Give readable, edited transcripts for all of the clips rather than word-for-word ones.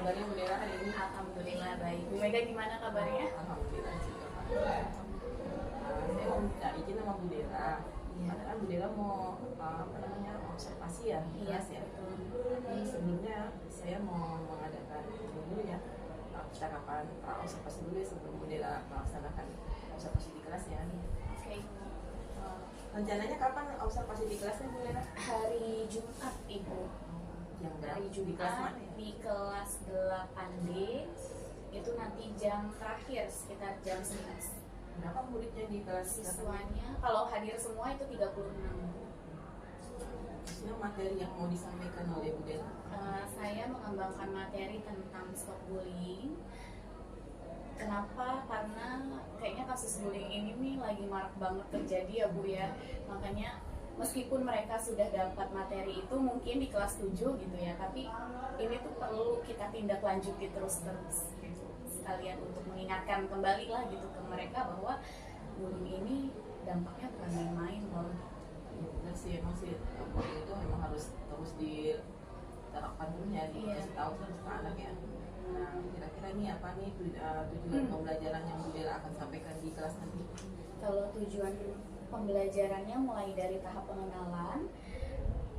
kabarnya Bu Dela hari ini? Alhamdulillah baik. Bu Mega gimana kabarnya? Alhamdulillah juga Pak. Saya mau minta izin sama Bu Dela. Karena kan Bu Dela mau observasi ya, Iya, kelas ya. betul. Tapi sebelumnya saya mau mengadakan dulu ya. Kita kapan observasi dulu ya sebelum Bu Dela melaksanakan observasi di kelas ya. Oke. Rencananya kapan observasi di kelasnya Bu Dela? Hari Jumat Ibu. Yang Hari di kelas Jumat mana ya? di kelas 8D itu nanti jam terakhir sekitar jam 11. Berapa muridnya di kelas 8? Siswanya kalau hadir semua itu 36. Maksudnya materi yang mau disampaikan oleh Bu Dela? Saya mengembangkan materi tentang stop bullying. Kenapa? Karena kayaknya kasus bullying ini nih lagi marak banget terjadi ya Bu ya. Makanya meskipun mereka sudah dapat materi itu mungkin di kelas 7 gitu ya, tapi ini tuh perlu kita tindak lanjuti terus-terus gitu. Sekalian untuk mengingatkan kembali lah gitu ke mereka bahwa bullying ini dampaknya bukan main-main loh. Benar sih, emang sih bullying itu memang harus terus diterapkan dulu ya, dikasih tahu terus ke anak ya. Nah, kira-kira nih apa nih tujuan pembelajaran yang Bu Dela akan sampaikan di kelas nanti? Kalau tujuan pembelajarannya mulai dari tahap pengenalan.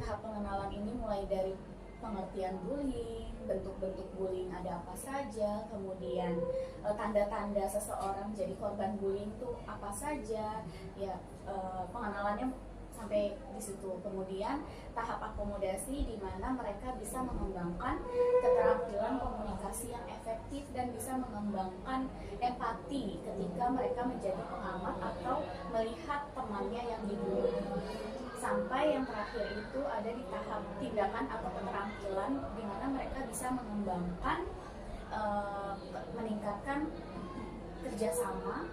Tahap pengenalan ini mulai dari pengertian bullying, bentuk-bentuk bullying ada apa saja, kemudian tanda-tanda seseorang jadi korban bullying itu apa saja, ya pengenalannya sampai di situ. Kemudian tahap akomodasi di mana mereka bisa mengembangkan keterampilan komunikasi yang efektif dan bisa mengembangkan empati ketika mereka menjadi pengamat atau melihat temannya yang dibully. Sampai yang terakhir itu ada di tahap tindakan atau keterampilan di mana mereka bisa mengembangkan meningkatkan kerjasama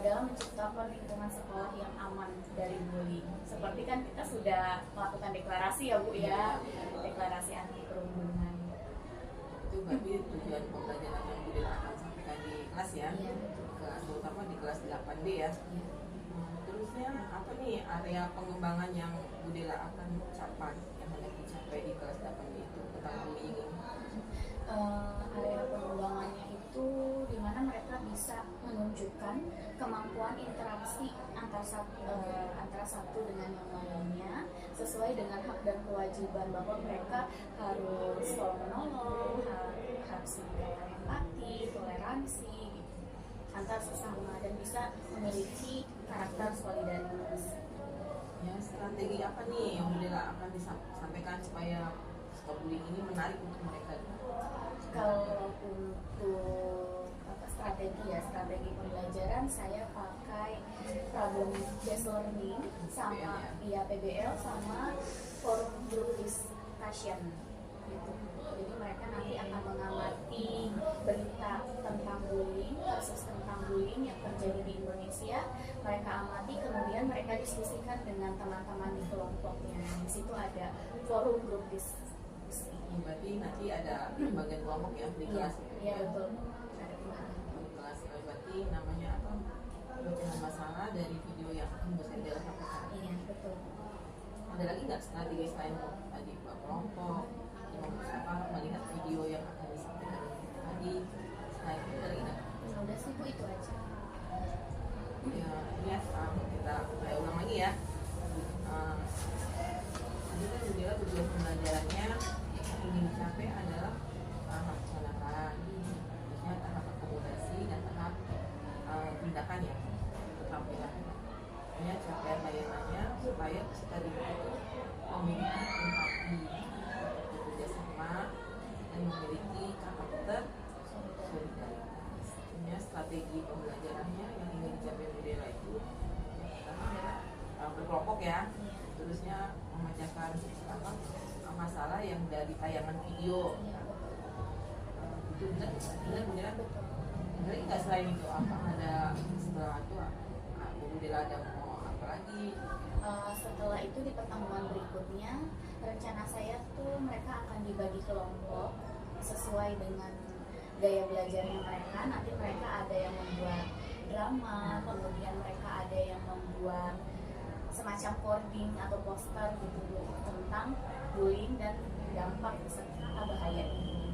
dalam menciptakan lingkungan sekolah yang aman dari bullying. Seperti kan kita sudah melakukan deklarasi ya Bu ya, deklarasi anti perundungan. Itu berarti tujuan pembelajaran yang Bu Dela akan sampaikan di kelas ya, Iya. terutama di kelas 8D ya. Terusnya apa nih area pengembangan yang Bu Dela akan capai, yang hendak dicapai di kelas 8D itu tentang bullying ini? Area pengembangannya itu di mana mereka bisa menunjukkan kemampuan interaksi antara satu dengan yang lainnya sesuai dengan hak dan kewajiban, bahwa mereka harus tolong menolong, harus menunjukkan empati, toleransi gitu, antar sesama, dan bisa memiliki karakter solidaritas. Ya, strategi apa nih yang Bu Dela akan disampaikan supaya stop bullying ini menarik untuk mereka? Kalau untuk strategi pembelajaran, saya pakai problem based learning sama PBL sama forum group discussion gitu. Jadi mereka nanti akan mengamati berita tentang bullying, kasus tentang bullying yang terjadi di Indonesia. Mereka amati, kemudian mereka diskusikan dengan teman-teman di kelompoknya. Di situ ada forum group diskusi. Berarti nanti ada bagian kelompok ya di kelas. Iya betul. Ada pembahasan. Di kelas berarti namanya apa? Pecahan masalah dari video yang akan Bu Dela sampaikan. Iya betul. Ada lagi nggak strategi selain tadi kelompok yang melihat video yang akan disampaikan tadi? Selain itu ada lagi nggak? Udah sih Bu, itu aja. Ya, ini ya, kita ulang lagi ya. Tadi kan Bu Dela tujuan pembelajarannya yang ingin dicapai adalah tahap pengenalan, terusnya tahap akomodasi dan tahap tindakan ya, keterampilan. Ini capaian layanannya supaya peserta didik itu memiliki empati, bekerja sama, dan memiliki karakter solidaritas. Ini strategi pembelajarannya yang ingin dicapai Bu Dela itu pertama adalah berkelompok ya, terusnya memecahkan masalah yang dari tayangan video. Itu benar Bu Dela. Ada nggak selain itu, apa ada setelah itu Bu Dela ada mau apa lagi? Setelah itu di pertemuan berikutnya rencana saya tuh mereka akan dibagi kelompok sesuai dengan gaya belajarnya mereka. Nanti mereka ada yang membuat drama, kemudian mereka ada yang membuat semacam coding atau poster gitu tentang bullying dan dampak serta bahaya ini.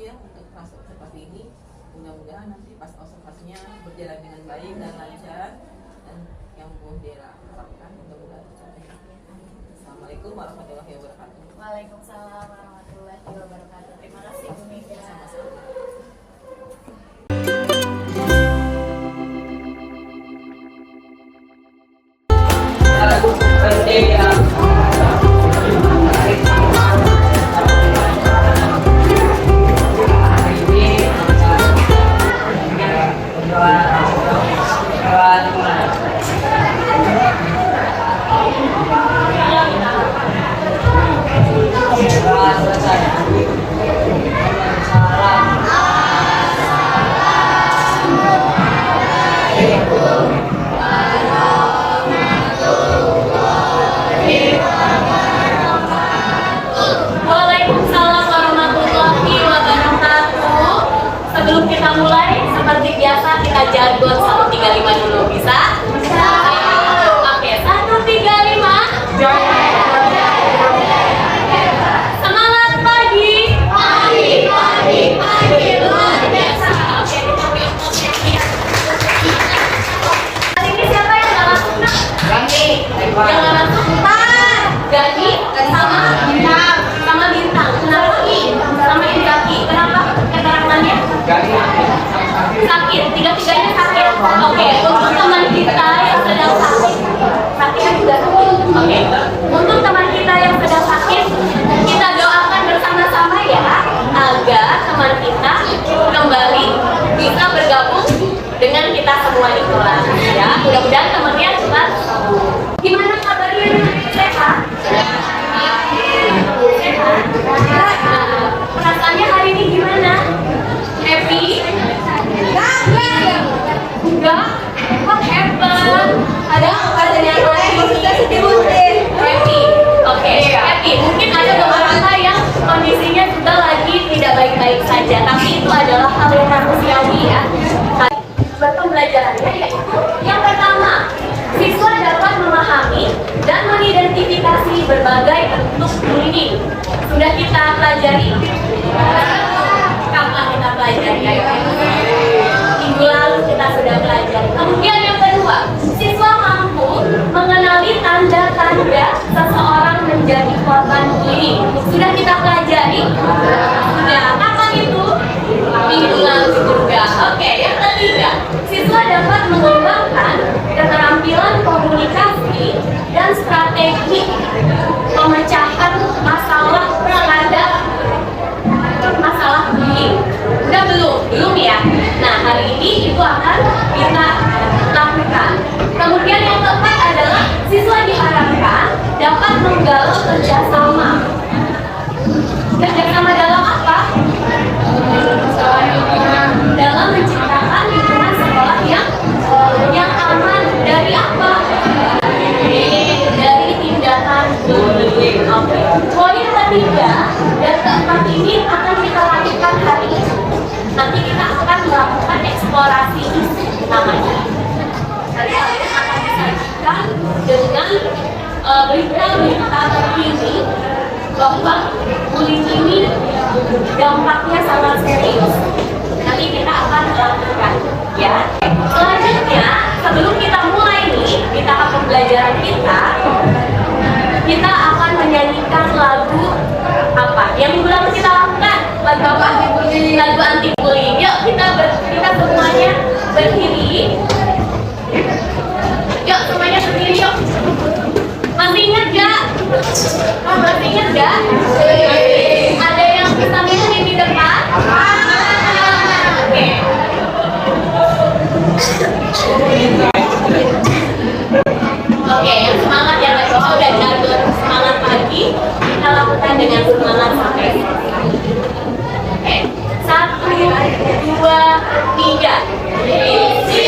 kasih ya untuk kelas observasi ini. Mudah-mudahan nanti pas observasinya berjalan dengan baik dan lancar dan yang Bu Dela harapkan mudah-mudahan tercapai. Assalamualaikum warahmatullahi wabarakatuh. Waalaikumsalam warahmatullahi wabarakatuh. Terima kasih Bu Mega. Sama-sama. Waalaikumsalam warahmatullahi wabarakatuh. Sebelum kita mulai, seperti biasa kita jargon 135 dulu, bisa? Bisa. Oke, 135. Semangat pagi. Pagi luar biasa. Oke, kita mulai. Hari ini siapa yang nggak masuk? Gani. Yang nggak masuk? Gani sama Bintang. Kenapa? Sama Inzaki. Kenapa keterangannya? Sakit. Tiga-tiganya sakit. Oke. Untuk teman kita yang sedang sakit, sakitnya juga sakit. Oke. Untuk teman kita yang sedang sakit, kita doakan bersama-sama ya, agar teman kita kembali bisa bergabung dengan kita semua di kelas. Ya, mudah-mudahan temannya cepat sembuh. Gimana kabarnya? Sehat? Perasaannya hari ini gimana? Happy? Enggak? Kok hebat? Ada yang lain? Happy? Oke, happy. Mungkin ada beberapa yang kondisinya juga lagi tidak baik-baik saja, tapi itu adalah hal yang manusiawi ya. Buat pembelajarannya yaitu yang pertama, siswa dapat memahami dan mengidentifikasi berbagai bentuk bullying. Sudah kita pelajari? Kapan kita pelajari? Minggu lalu kita sudah pelajari. Kemudian yang kedua, siswa mampu mengenali tanda-tanda seseorang menjadi korban bullying. Sudah kita pelajari? Sudah. Kapan itu? Minggu lalu juga. Oke, yang ketiga, siswa dapat mengembangkan keterampilan komunikasi dan strategi pemecahan masalah terhadap masalah bullying. Udah belum ya? Nah, hari ini itu akan kita lakukan. Kemudian yang keempat adalah siswa diharapkan dapat menggalau kerjasama. Kerjasama dalam apa? Dalam menciptakan lingkungan sekolah yang aman dari apa? Dari tindakan bullying. Oke. Poin ketiga dan keempat ini akan kita lakukan hari ini. Nanti kita akan melakukan eksplorasi isu namanya. Nanti kalian akan disajikan dengan berita-berita terkini bahwa bullying ini dampaknya sangat serius. Nanti kita akan melakukan ya. Selanjutnya, sebelum kita mulai nih di tahap pembelajaran kita akan menyanyikan lagu apa? Yang minggu lalu kita lakukan lagu apa? Lagu anti bullying. Yuk kita semuanya berdiri. Yuk semuanya berdiri yuk. Masih ingat gak? Masih ingat gak? Ada yang bisa nyanyi di depan? Oke. Oke, yang semangat ya guys. Udah jago semangat pagi. Kita lakukan dengan semangat sampai Oke, 1, 2, 3.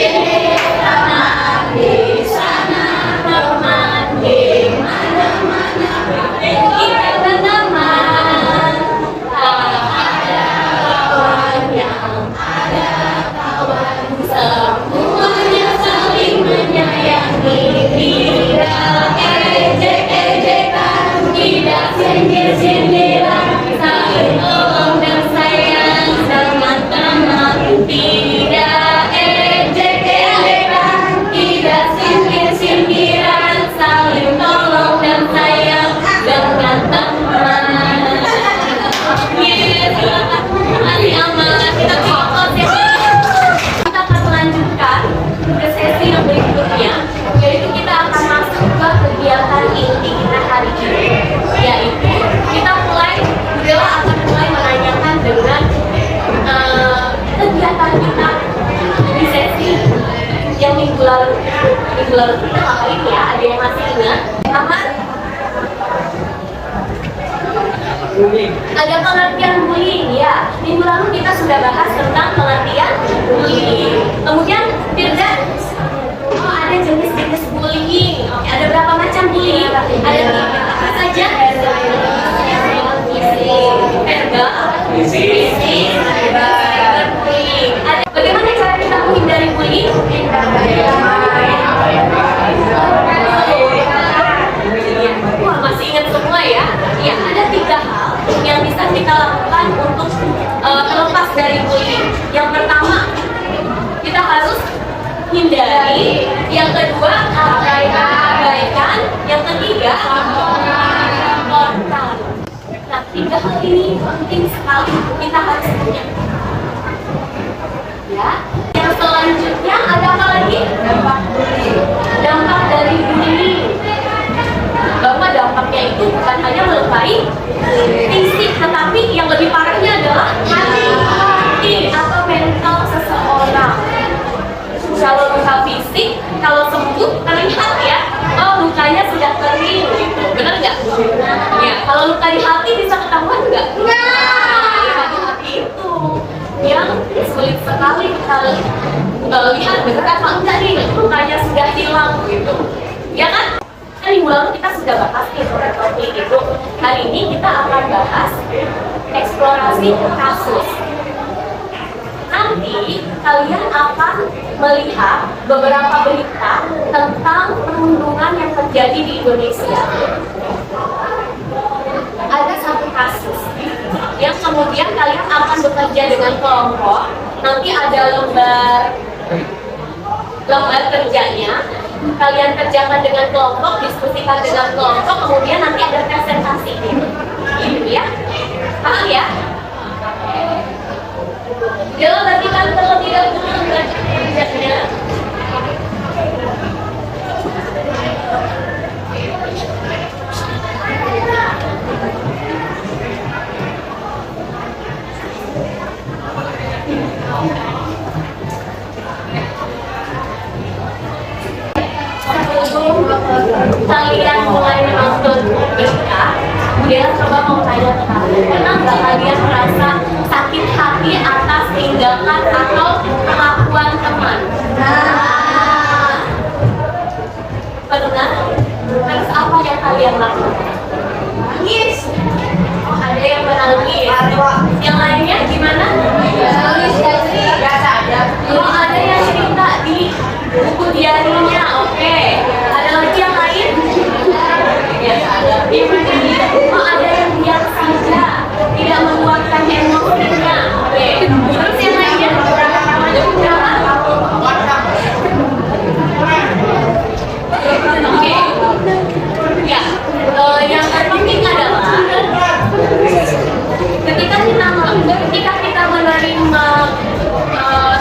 minggu lalu kita ngapain ya? Ada yang masih ingat? Apa? Ada pengertian bullying ya. Minggu lalu kita sudah bahas tentang pengertian bullying. Kemudian Firda, oh ada jenis-jenis bullying. Oke, ada berapa macam bullying? Ada 3. Apa saja? Verbal, fisik, cyberbullying. Bagaimana cara kita menghindari bullying? Wah, masih ingat semua ya? Ya, ada 3 hal yang bisa kita lakukan untuk terlepas dari bullying. Yang pertama, kita harus hindari. Yang kedua, abaikan. Yang ketiga, laporkan. Nah, 3 hal ini penting sekali kita harus punya. Ya, yang selanjutnya ada apa lagi? Dampak dari bullying. Bahwa dampaknya itu bukan hanya melukai fisik, tetapi yang lebih parahnya adalah hati atau mental seseorang. Kalau luka fisik, kalau sembuh terlihat ya, oh lukanya sudah kering gitu, benar nggak? Ya, kalau luka di hati bisa ketahuan nggak? Luka di hati itu yang sulit sekali kita lihat benar apa enggak nih, lukanya sudah hilang gitu, ya kan? Minggu lalu kita sudah bahas nih topik itu. Hari ini kita akan bahas eksplorasi kasus. Nanti kalian akan melihat beberapa berita tentang perundungan yang terjadi di Indonesia. Ada satu kasus yang kemudian kalian akan bekerja dengan kelompok. Nanti ada lembar kerjanya. Kalian kerjakan dengan kelompok, diskusikan dengan kelompok, kemudian nanti ada presentasi gitu ya. Paham ya? Jangan bagikan terlebih dahulu lembar kerjanya. Kalian mulai menonton berita, kemudian coba mau tanya ke kalian, pernah nggak kalian merasa sakit hati atas tindakan atau perlakuan teman? Pernah? Terus apa yang kalian lakukan? Nangis. Oh, ada yang menangis. Yang lainnya gimana? Nangis aja. Oh, ada yang cerita di buku diarinya. Oke. Ada lagi yang lain? Oh, ada yang diam saja, tidak mengeluarkan emosinya. Oke. Terus yang lainnya? Oke. Ya. Yang terpenting adalah ketika kita menerima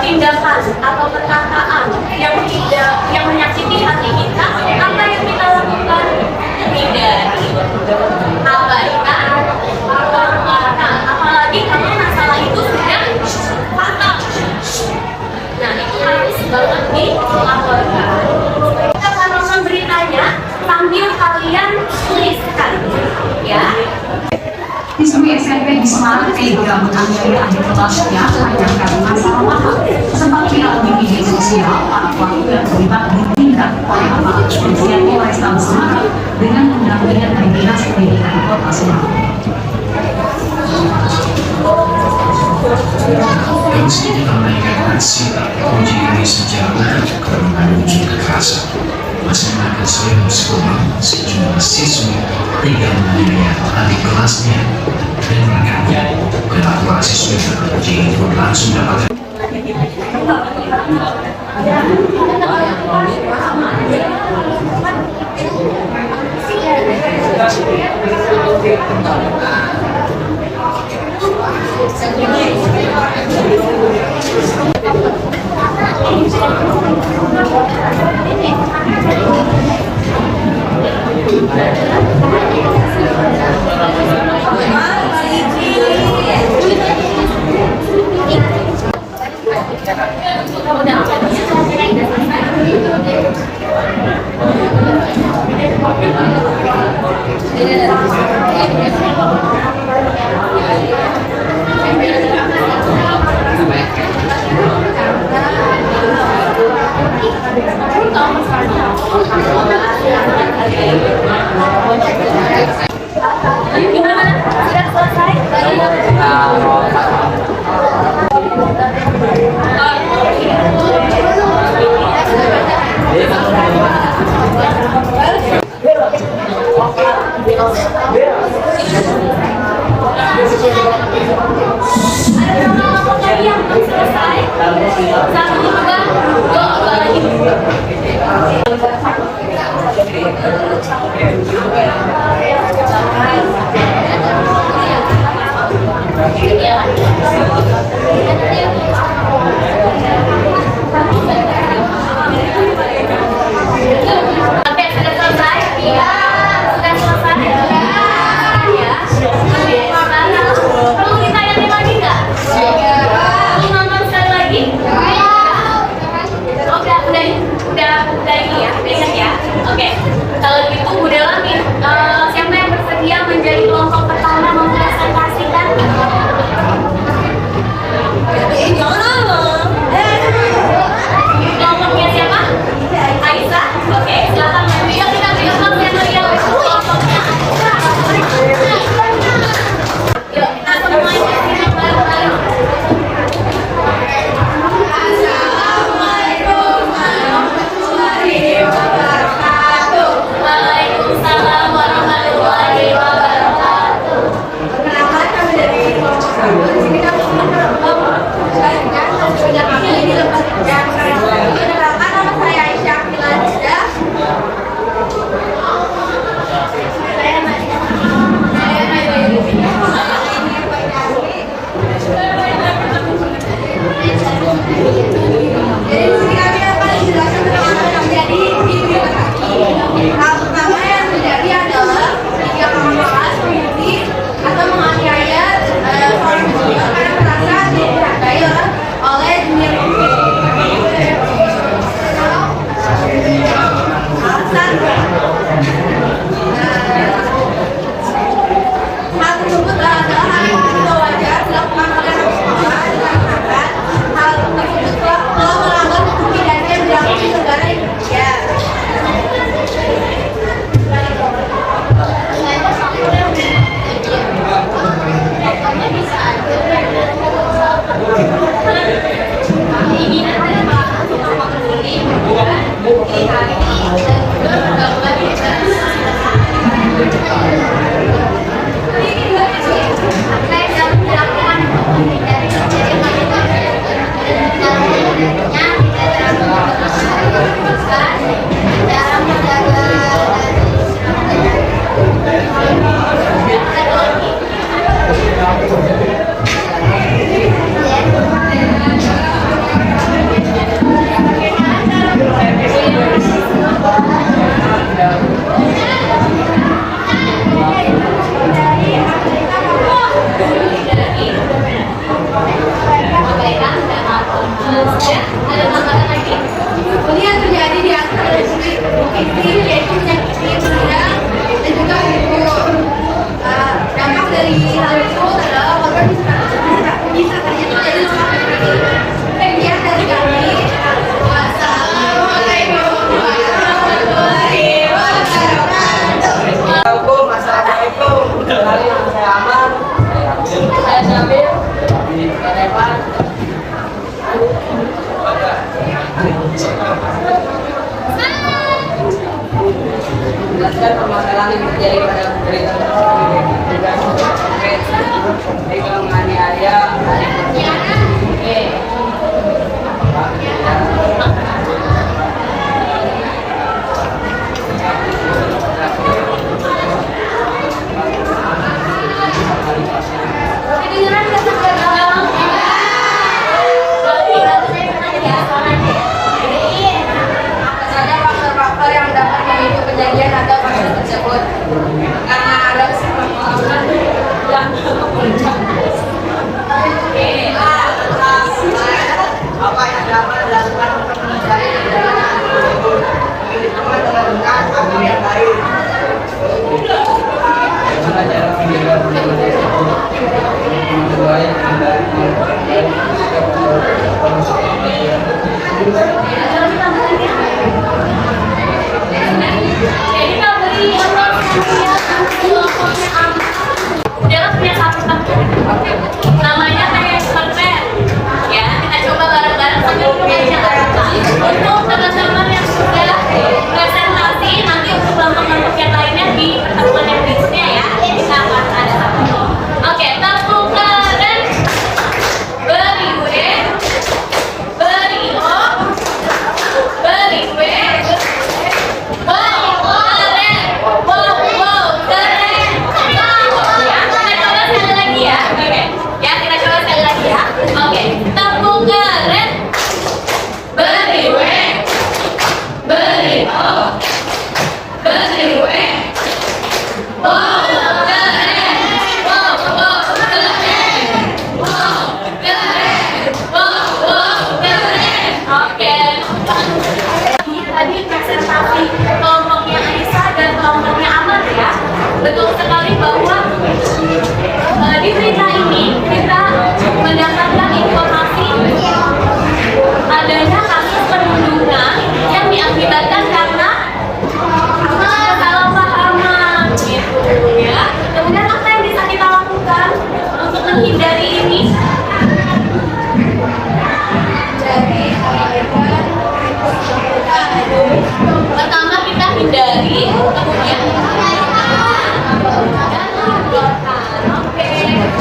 tindakan atau perkataan yang menyakiti hati kita, apa yang kita lakukan? Hindari, abaikan, laporkan. Apalagi kalau masalah itu sudah fatal. Nah, itu harus banget dilaporkan. Kita akan nonton beritanya sambil kalian tuliskan, ya. Siswi SMP di Semarang tega menganiaya adik kelasnya hanya karena masalah mahal. Sempat viral di media sosial, para pelaku yang terlibat ditindak oleh aparat kepolisian Polrestabes Semarang dengan pendampingan dari Dinas Pendidikan Kota Semarang. Meski diramaikan sila uji ini sejauh karena mengandung kekerasan, masih menaikkan seluruh sekolah sejumlah siswi tega menganiaya adik kelasnya dan menangkapnya. Kedua siswi terpuji pun langsung dapat Ada berapa lagi yang belum selesai? Satu, dua lagi. Oke, sudah selesai? Iya. Sudah selesai? Iya. Oke, sekarang perlu ditayangin lagi nggak? Perlu nonton sekali lagi? Oh, udah ini ya, udah ingat ya? Oke, kalau gitu Bu Dela nih, siapa yang bersedia menjadi kelompok pertama mempresentasikan? Kelompoknya siapa? Aisyah? Oke, silakan. Yuk kita berikan kelompoknya kelompoknya. Yuk kita semuanya sini bareng-bareng. Waalaikumsalam warahmatullahi wabarakatuh. Perkenalkan kami dari kelompok satu. Di sini kami perkenalkan nama saya Aisyah Miladia. Jadi di sini kami akan menjelaskan tentang apa yang terjadi di biblioteki. Hal pertama yang terjadi adalah tiga kakak kelas mengikuti atau menganiaya seorang junior karena merasa dihargai oleh junior. Alasan hal tersebut adalah hal yang tidak wajar dilakukan oleh anak sekolah dikarenakan hal tersebut telah melanggar hukum pidana yang berlaku di negara Indonesia. Kemudian terjadi di antara Republik Inggris yaitu penyakit menular dan juga gugur. Dampak dari hal itu adalah warga bisa terjadi dari sekitar ini. Sekian dari kami. Wassalamualaikum warahmatullahi wabarakatuh. Assalamualaikum. Kenalin nama saya Aman. Saya Syamil. Saya Evan. Jelaskan permasalahan yang terjadi pada berita mereka menganiaya Kedengeran nggak sampai dalam? Apa saja faktor-faktor yang dapat memicu kejadian atau kasus tersebut? Karena ada menghindari ini? Pertama kita hindari, kemudian oke.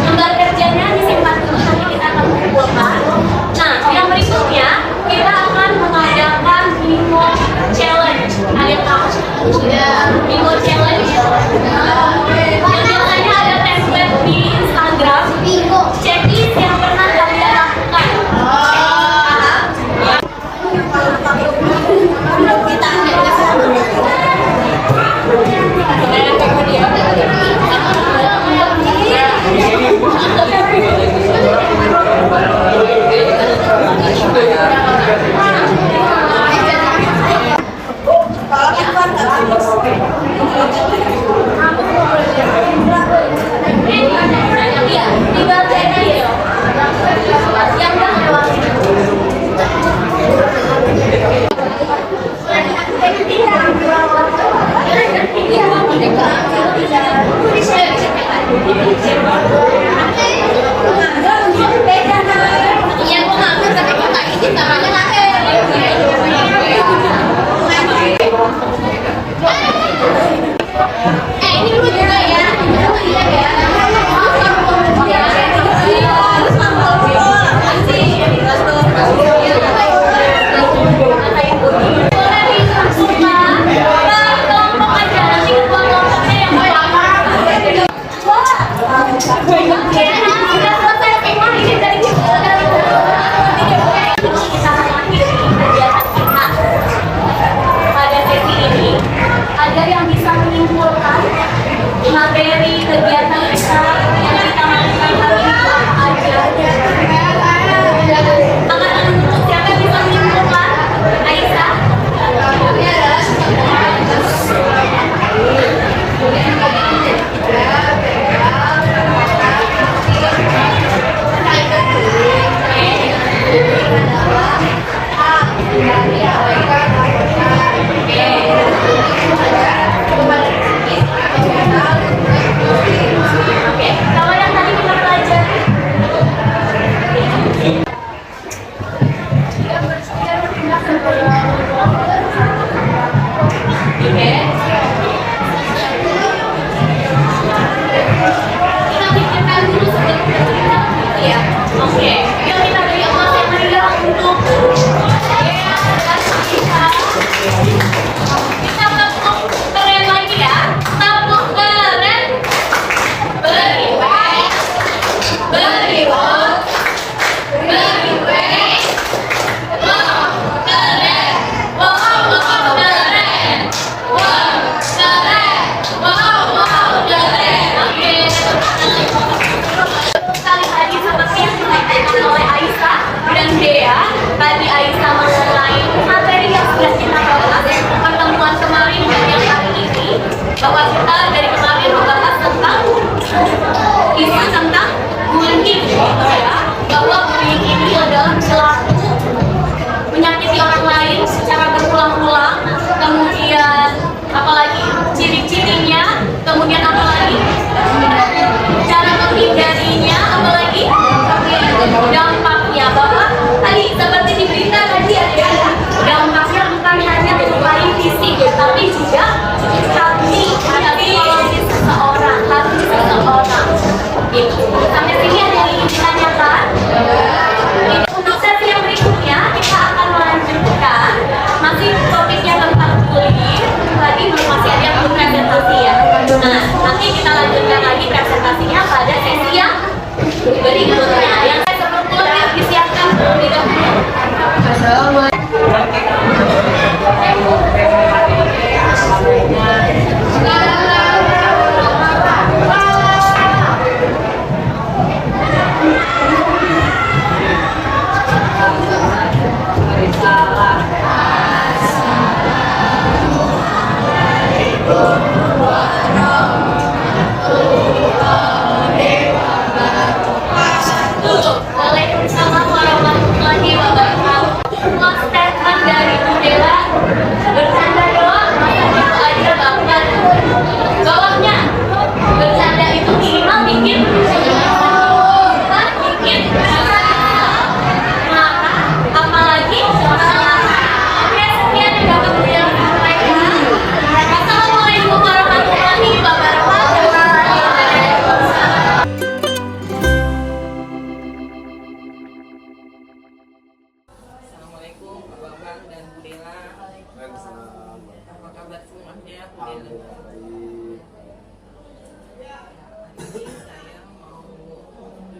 Lembar kerjanya disimpan dulu, nanti kita akan kumpulkan. Nah, yang berikutnya kita akan mengadakan bingo challenge. Ada yang tahu? Bingo challenge. Yang biasanya ada template di Instagram. Checklist yang pernah kalian lakukan. Ini dulu juga ya. Agar yang bisa menyimpulkan materi kegiatan kita yang kita lakukan hari ini aja. Tangan untuk siapa yang bisa menyimpulkan? Aisyah. Oke, kalau yang tadi kita pelajari kita pikirkan dulu sebelum kita ya. Oke, yuk kita beri emas yang meriah untuk kita tepuk keren lagi ya. Tepuk keren. Beriwek, beriwok, beriwek. Wow, keren. Wow, wow, keren. Wow, keren. Wow, wow, keren. Oke. Sekali lagi seperti yang disampaikan oleh Aisyah dan Dea. Tadi Aisyah mengenai materi yang sudah kita bahas pertemuan kemarin dan yang hari ini, bahwa kita dari kemarin membahas tentang isu tentang bullying, ya, bahwa bullying ini adalah perilaku menyakiti orang lain secara berulang-ulang, kemudian apalagi ciri-cirinya, kemudian apalagi cara menghindarinya, apalagi dampaknya, bahwa tadi seperti di berita tadi ada dampaknya bukan hanya melukai fisik tapi juga hati psikologis seseorang, gitu. Sampai sini ada yang ingin ditanyakan? Untuk sesi yang berikutnya kita akan melanjutkan masih topiknya tentang bullying, lagi masih ada yang belum presentasi ya. Nah, nanti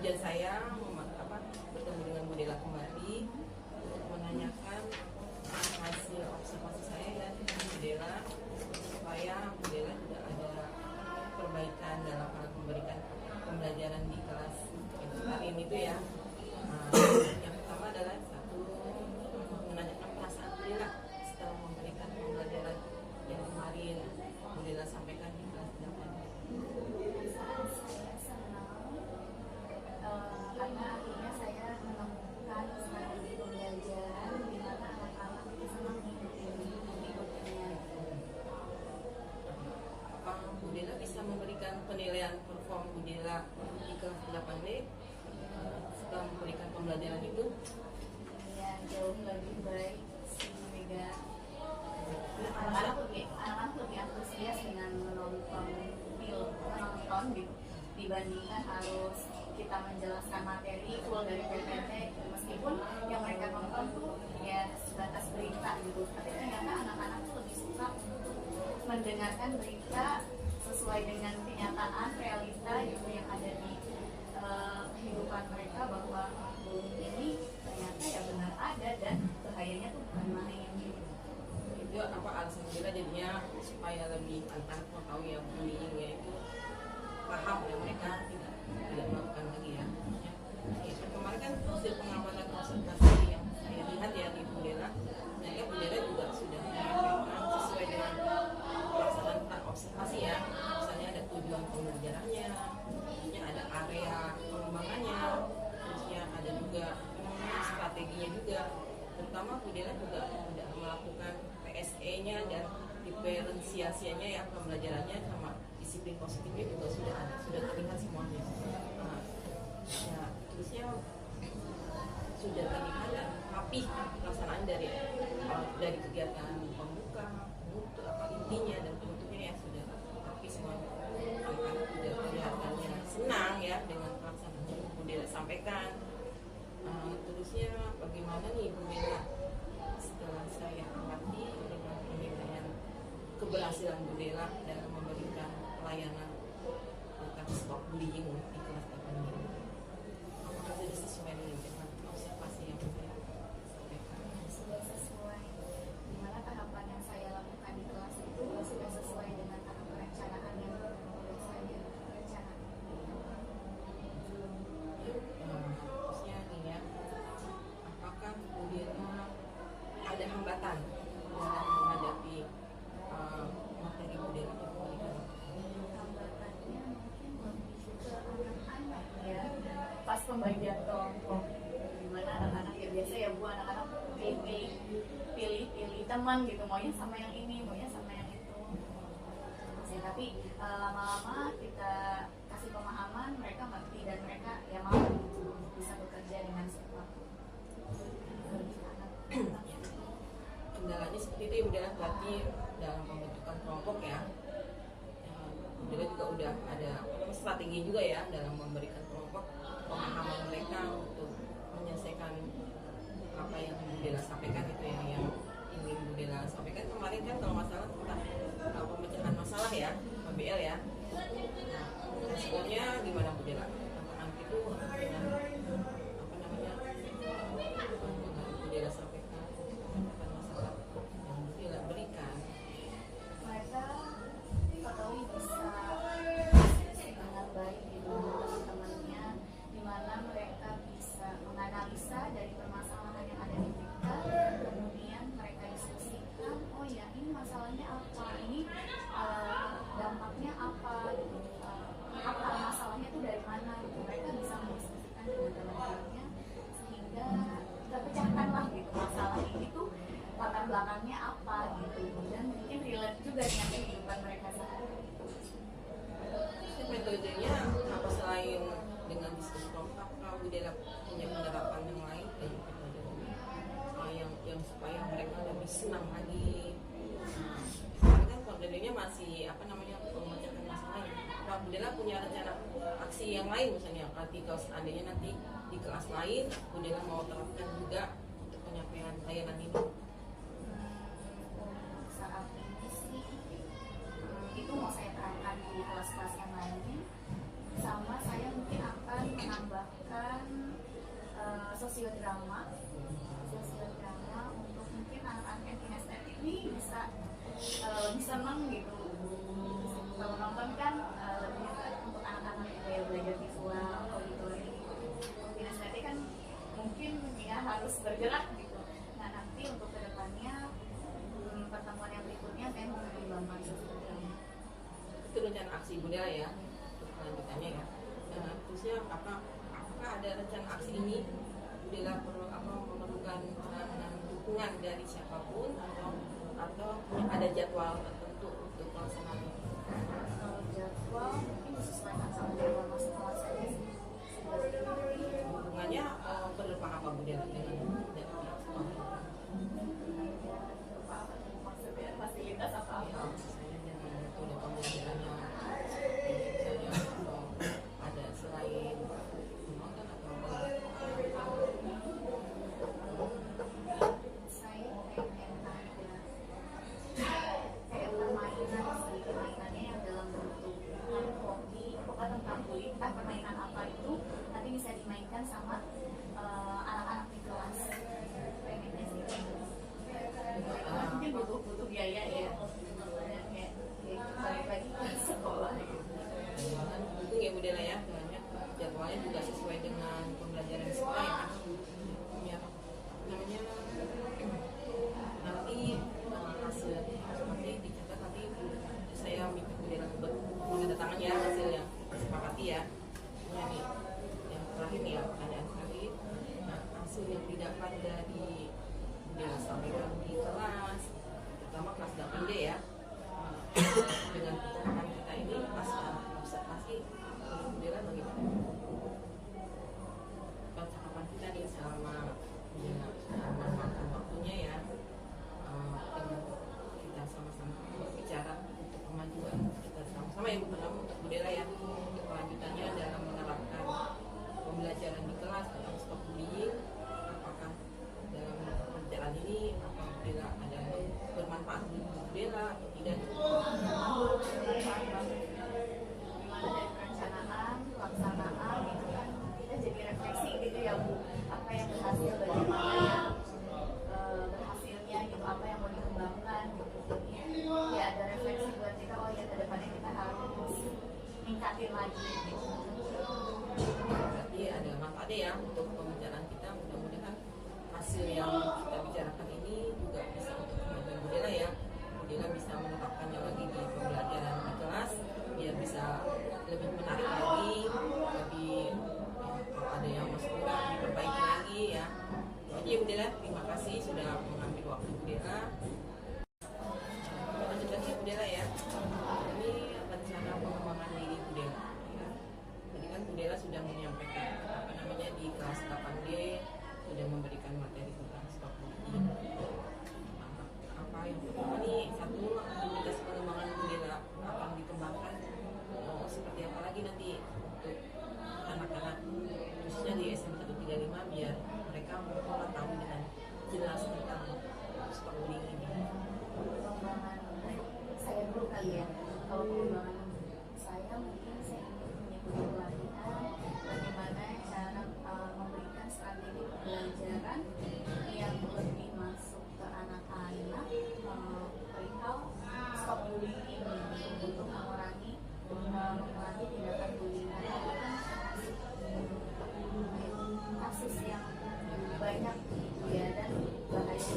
tujuan saya bertemu dengan Bu Dela kembali untuk menanyakan hasil observasi saya ya dengan Bu Dela, supaya Bu Dela tidak ada perbaikan dalam hal memberikan pembelajaran di kelas hari ini itu ya. Yang pertama adalah satu, menanyakan perasaan Bu Dela setelah memberikan pembelajaran yang kemarin Bu Dela sampaikan di kelas 8. Saya senang karena akhirnya saya menemukan strategi pembelajaran di mana anak-anak itu senang mengikutinya. Apakah Bu Dela bisa memberikan penilaian perform Bu Dela di kelas 8D setelah memberikan pembelajaran itu? Ya, jauh lebih baik sih Mega. Anak-anak lebih antusias dengan menonton gitu dibandingkan harus kita menjelaskan materi full dari PPT, meskipun yang mereka nonton tuh ya sebatas berita gitu, tapi ternyata anak-anak tuh lebih suka untuk mendengarkan berita sesuai dengan kenyataan realita gitu yang ada di kehidupan mereka, bahwa bullying ini ternyata ya benar ada dan bahayanya tuh bukan main gitu. Itu apa alasan Bu Dela jadinya supaya lebih anak-anak mengetahui ya bullyingnya itu paham ya, mereka tidak melakukan lagi ya. Kemarin kan hasil pengamatan observasi yang saya lihat ya di Bu Dela, ternyata Bu Dela juga sudah menyampaikan sesuai dengan pelaksanaan observasi ya. Misalnya ada tujuan pembelajarannya, terusnya ada area pengembangannya, terusnya ada juga strateginya juga. Terutama Bu Dela juga sudah melakukan PSE-nya dan diferensiasinya ya, pembelajarannya sama disiplin positifnya juga sudah ada, sudah terlihat semuanya. Ya, terusnya sudah terlihat dan rapih pelaksanaan dari kegiatan pembuka, penutup, intinya dan penutupnya ya sudah rapi semuanya. Anak-anak sudah kelihatannya senang ya dengan pelaksanaan yang Bu Dela sampaikan. Terusnya bagaimana nih Bu Dela setelah saya amati dengan penilaian keberhasilan Bu Dela dalam memberikan pelayanan tentang stop bullying di kelas 8 ini? Apakah sudah sesuai dengan observasi yang saya sampaikan? Sudah sesuai, dimana tahapan yang saya lakukan di kelas itu sudah sesuai dengan tahap perencanaan yang sudah saya rencanakan. Terusnya nih ya, apakah Bu Dela ada hambatan dalam menghadapi materi Bu Dela yang diberikan? Hambatannya mungkin lebih ke anak-anak ya, pas pembagian kelompok, dimana anak-anak ya biasa ya Bu, anak-anak pilih teman gitu, maunya sama yang ini, maunya sama yang itu ya, tapi lama-lama kita kasih pemahaman, mereka ngerti dan mereka ya mau bisa bekerja dengan sesuatu. Kendalanya seperti itu ya, Bu Dela, berarti dalam pembentukan kelompok ya, Bu Dela juga udah ada strategi juga ya dalam memberikan kelompok pemahaman mereka untuk menyelesaikan apa yang Bu Dela sampaikan itu ya, yang ingin Bu Dela sampaikan kemarin kan kalau masalah tentang pemecahan masalah ya, PBL ya. Nah, responnya gimana Bu Dela? Anak-anak itu dengan apa namanya Bu Dela sampaikan pemecahan masalah yang Bu Dela berikan? Mereka ketahui bisa dengan baik gitu teman-temannya, di mana mereka bisa menganalisa dari permasalahan yang ada di mereka, kemudian mereka diskusikan, oh ya ini masalahnya apa, ini dampaknya apa gitu, akar masalahnya itu dari mana gitu. Mereka bisa mendiskusikan dengan teman-temannya sehingga kita pecahkanlah gitu masalah ini tuh latar belakangnya apa gitu, dan mungkin relate juga dengan kehidupan mereka sehari-hari. Metodenya apa selain dengan diskusi kelompok, apakah Bu Dela punya penerapan yang lain dari yang supaya mereka lebih senang lagi? Nah, kan metodenya masih apa namanya memecahkan masalahnya. Apakah Bu Dela punya rencana aksi yang lain, misalnya ketika seandainya nanti di kelas lain Bu Dela mau terapkan juga untuk penyampaian layanan ini? Saat ini sih itu mau saya terapkan di kelas-kelas yang lain, sama saya mungkin akan menambah sosiodrama untuk mungkin anak-anak yang kinestetik ini bisa lebih senang gitu. Kalau nonton kan lebih untuk anak-anak yang kayak belajar visual, auditori. Kalau kinestetik kan mungkin ya harus bergerak gitu. Nah nanti untuk kedepannya pertemuan yang berikutnya saya mau mengembangkan sosiodrama. Itu rencana aksi budaya ya, lanjutannya ya. Nah, terusnya apakah ada rencana aksi ini bila perlu memerlukan dukungan dari siapapun atau ada jadwal tertentu untuk pelaksanaannya? Kalau jadwal mungkin disesuaikan sama jadwal masing-masing saja sih. Hubungannya berupa apa budaya dengan pihak sekolah? Maksudnya fasilitas apa-apa. Misalnya dengan metode pembelajarannya seperti misalnya ada selain menonton atau Saya pengen ada kayak permainan sih, permainannya yang dalam bentuk hobi, bukan tentang bullying, permainan apa itu nanti bisa dimainkan sama anak-anak di kelas. Pengennya sih mungkin butuh biaya ya, kayak balik lagi ke sekolah gitu. itu ya budaya ya, banyak jadwalnya juga sesuai dengan pembelajaran di sekolah ya. Ya, namanya nanti hasil seperti dicatat nanti saya minta budaya menandatangan ya hasil yang disepakati ya. Ini nih yang terakhir nih ya, pertanyaan terakhir. Nah, hasil yang didapat dari budaya sampaikan di kelas, terutama kelas 8D ya. Dengan percakapan kita ini observasi budaya bagaimana? Percakapan kita nih selama waktunya ya, dengan kita sama-sama berbicara untuk kemajuan kita sama-sama yang pertama untuk budaya ya, untuk kelanjutannya dalam menerapkan pembelajaran di kelas tentang stop bullying, apakah dalam pembelajaran ini apa budaya ada bermanfaat untuk budaya atau tidak? Gimana dari perencanaan, pelaksanaan itu kan kita jadi refleksi gitu ya Bu, apa yang berhasil, bagaimana yang berhasilnya gitu, apa yang mau dikembangkan gitu. Jadi ya ada refleksi buat kita, oh ya kedepannya kita harus ningkatin lagi gitu. Berarti ada manfaatnya ya untuk pembicaraan kita. Mudah-mudahan hasil yang kita bicarakan ini juga bisa untuk kemajuan budaya ya. Budaya bisa menerapkannya lagi di pembelajaran di kelas biar bisa lebih menarik lagi, lebih kalau ada yang masih kurang diperbaiki lagi ya. Jadi ya budaya, terima kasih sudah mengambil waktu budaya. Lanjut lagi budaya ya. Ini rencana pengembangan diri budaya. Ya. Tadi kan budaya sudah menyampaikan di kelas 8D sudah memberikan materi tentang stop bullying. Apa yang pertama nih, satu aktivitas pengembangan budaya akan dikembangkan seperti apa lagi nanti untuk anak-anak khususnya di SMP 135 biar mereka mengetahui dengan jelas tentang stop bullying ini. Pengembangan saya dulu kali ya, kalau pengembangan saya mungkin saya ingin punya pelatihan bagaimana cara memberikan strategi pembelajaran yang lebih masuk ke anak-anak perihal stop bullying ini untuk mengurangi tindakan bullying. Kasus yang banyak ya dan bahaya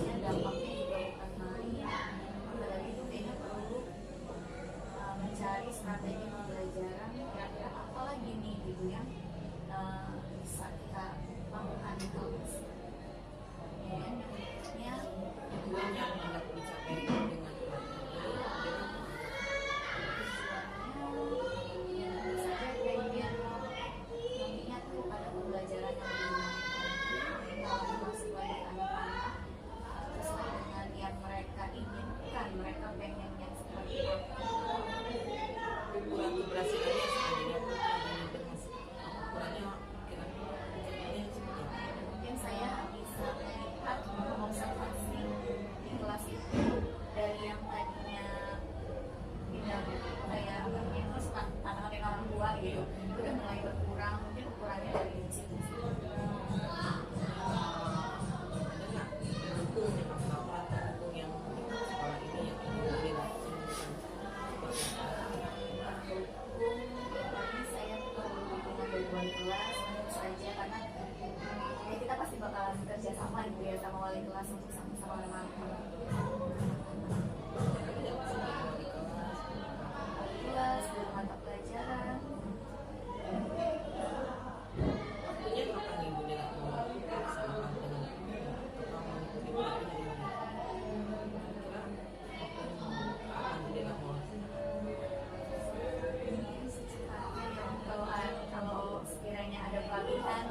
gitu ya sama wali kelas untuk sama-sama memantau kelas dan mata pelajaran. Waktunya kapan nih Bunda mau bersama dengan mengikuti pelatihan ini? Kira kapan Bunda mau? Kalau sekiranya ada pelatihan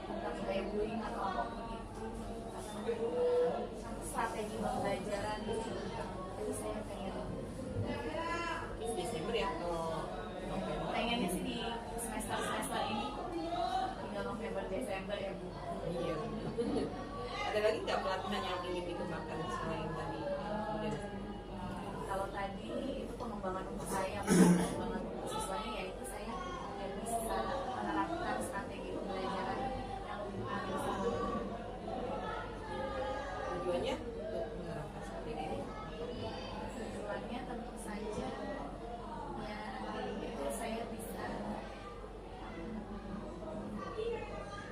tentang kayak bullying atau apapun itu strategi pembelajaran itu saya pengen Desember ya atau November? pengennya sih di semester ini tinggal November Desember ya Bu. Iya. Ada lagi nggak pelatihan yang ingin dikembangkan selain tadi? Kalau tadi itu pengembangan untuk saya, pengembangan untuk siswanya yaitu saya bisa menerapkan strategi pembelajaran yang lebih baik. Tujuannya untuk menerapkan strategi ini? Tujuannya tentu saja ya itu saya bisa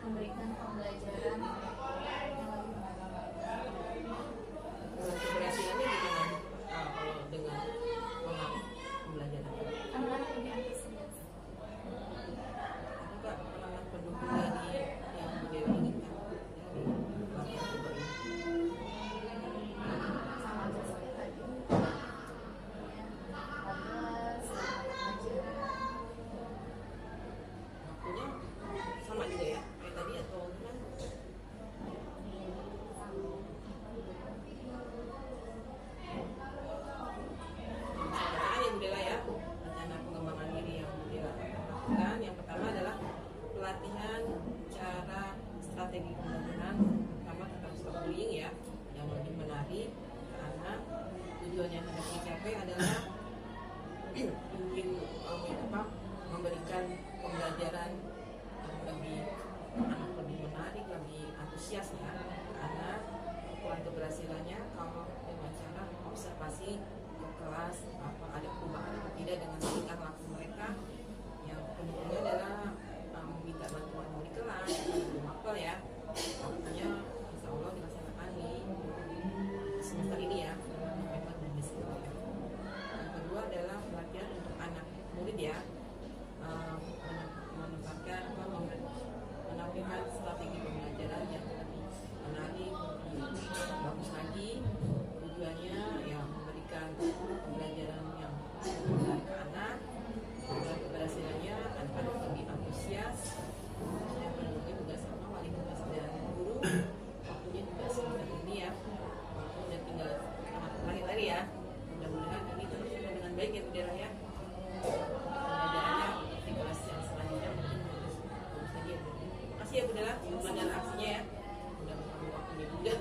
memberikan pembelajaran yang lebih baik. Keberhasilannya gimana? Kalau dengan pembelajaran? Anak lebih antusias. Enggak pernah pendukung dari yang beliau inginkan dari pelatihan coba ini. Sama sesuai tadi ya, 14 pelajaran. Waktunya sama juga ya kayak tadi atau gimana? Pertanyaan yang Bunda ya, rencana pengembangan diri yang Bunda lakukan. Yang pertama adalah pelatihan cara strategi pembelajaran, pertama tentang stop bullying ya, yang lebih menarik karena tujuan yang hendak dicapai adalah ingin memberikan pembelajaran yang lebih menarik, lebih antusias ya, karena ukuran keberhasilannya kalau dengan cara observasi ke kelas apa ada perubahan atau tidak dengan tingkah laku mereka. Yang kemudian adalah meminta bantuan di kelas, belum apel ya, waktunya insya Allah dilaksanakan di semester ini ya, November dan Desember ya. Yang kedua adalah pelatihan untuk anak murid ya, menempatkan menampilkan strategi pembelajaran yang lebih menarik, lebih bagus lagi. Tujuannya ya memberikan pembelajaran yang menarik ke anak, dan keberhasilannya anak-anak lebih antusias. Yang kedua juga sama wali kelas dan guru, waktunya juga semester ini ya, udah tinggal lari-lari ya. Mudah-mudahan ini terlaksana dengan baik ya Bunda ya. Pembelajarannya di kelas yang selanjutnya mungkin bagus lagi ya. Terima kasih ya Bunda, pembelajaran aksinya ya. Udah mengambil waktunya juga.